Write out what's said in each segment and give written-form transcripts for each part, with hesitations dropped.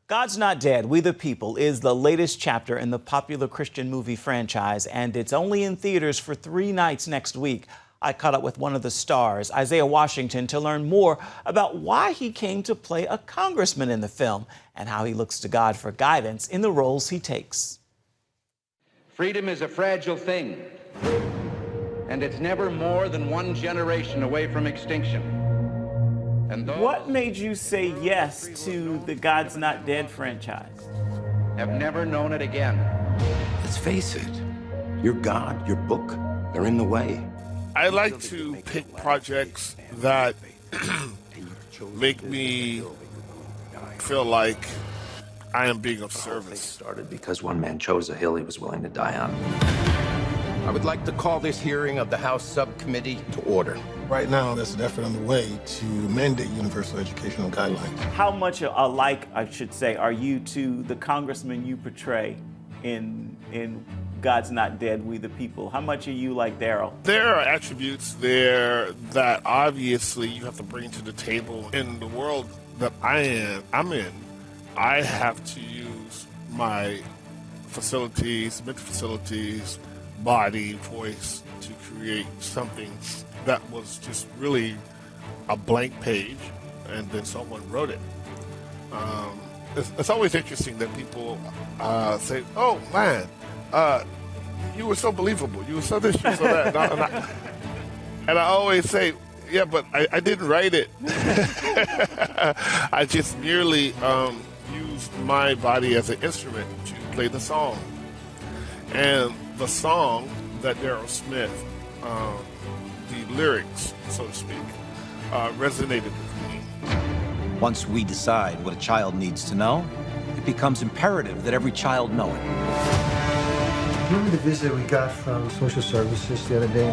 God's Not Dead, We the People is the latest chapter in the popular Christian movie franchise, and it's only in theaters for 3 nights next week. I caught up with one of the stars, Isaiah Washington, to learn more about why he came to play a congressman in the film and how he looks to God for guidance in the roles he takes. Freedom is a fragile thing, and it's never more than 1 generation away from extinction. And what made you say yes to the God's Not Dead franchise? Have never known it again. Let's face it, your God, your book, they're in the way. I like to pick projects that make me feel like I am being of service. Started because one man chose a hill he was willing to die on. I would like to call this hearing of the House Subcommittee to order. Right now, there's an effort underway to mandate universal educational guidelines. How much alike, I should say, are you to the congressman you portray in God's Not Dead, We the People? How much are you like Daryl? There are attributes there that obviously you have to bring to the table. In the world that I'm in, I have to use my facilities, mental facilities, body, voice to create something that was just really a blank page, and then someone wrote it. It's always interesting that people say, "Oh man, you were so believable. You were so this, you were so that." And I always say, "Yeah, but I didn't write it. I just merely used my body as an instrument to play the song." And the song that Daryl Smith, the lyrics, so to speak, resonated with me. Once we decide what a child needs to know, it becomes imperative that every child know it. Remember the visit we got from social services the other day?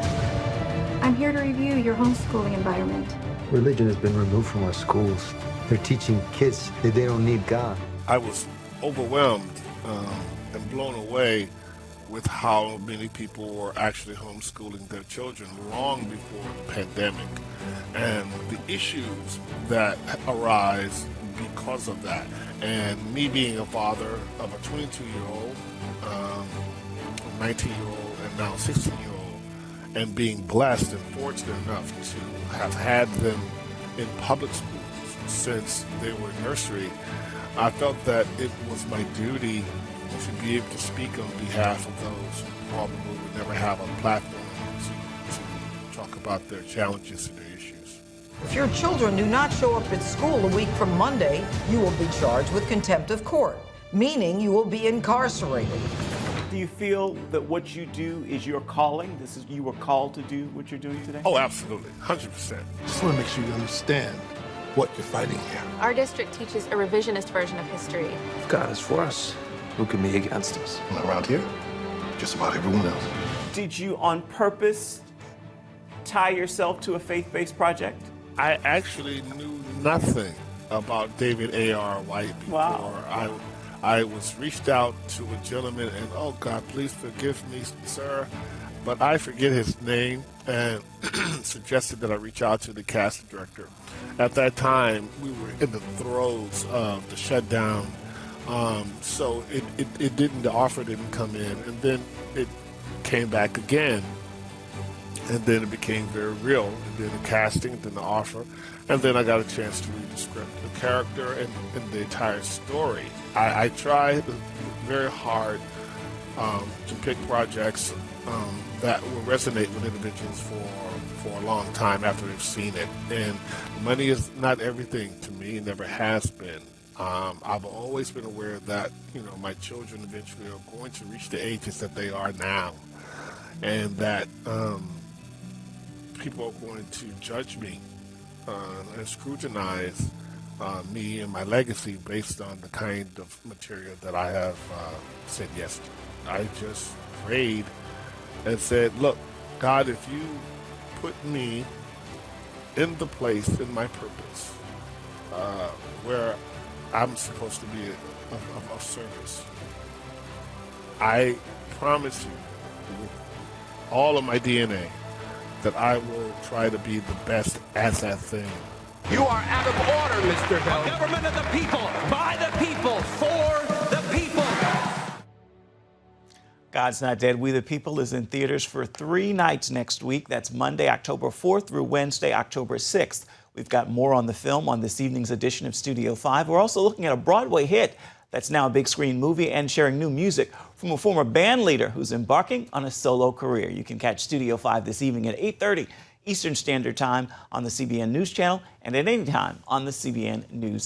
I'm here to review your homeschooling environment. Religion has been removed from our schools. They're teaching kids that they don't need God. I was overwhelmed and blown away with how many people were actually homeschooling their children long before the pandemic, and the issues that arise because of that. And me being a father of a 22-year-old, a 19-year-old, and now 16-year-old, and being blessed and fortunate enough to have had them in public schools since they were in nursery, I felt that it was my duty to be able to speak on behalf of those who probably would never have a platform to talk about their challenges and their issues. If your children do not show up at school a week from Monday, you will be charged with contempt of court, meaning you will be incarcerated. Do you feel that what you do is your calling? You were called to do what you're doing today? Oh, absolutely, 100%. Just want to make sure you understand what you're fighting here. Our district teaches a revisionist version of history. If God is for us, who can be against us? Around here, just about everyone else. Did you on purpose tie yourself to a faith-based project? I actually knew nothing about David A.R. White before. Wow. I was reached out to a gentleman, and oh God, please forgive me, sir, but I forget his name, and suggested that I reach out to the casting director. At that time, we were in the throes of the shutdown. So the offer didn't come in, and then it came back again, and then it became very real, and then the casting, then the offer, and then I got a chance to read the script, the character, and the entire story. I tried very hard to pick projects that will resonate with individuals for a long time after they've seen it, and money is not everything to me, it never has been. I've always been aware that, my children eventually are going to reach the ages that they are now, and that people are going to judge me and scrutinize me and my legacy based on the kind of material that I have said yes to. I just prayed and said, look, God, if you put me in the place, in my purpose, where I'm supposed to be of service, I promise you with all of my DNA that I will try to be the best at that thing. You are out of order, Mr. Bell. Government of the people, by the people, God's Not Dead, We the People is in theaters for 3 nights next week. That's Monday, October 4th through Wednesday, October 6th. We've got more on the film on this evening's edition of Studio 5. We're also looking at a Broadway hit that's now a big screen movie and sharing new music from a former band leader who's embarking on a solo career. You can catch Studio 5 this evening at 8:30 Eastern Standard Time on the CBN News Channel and at any time on the CBN News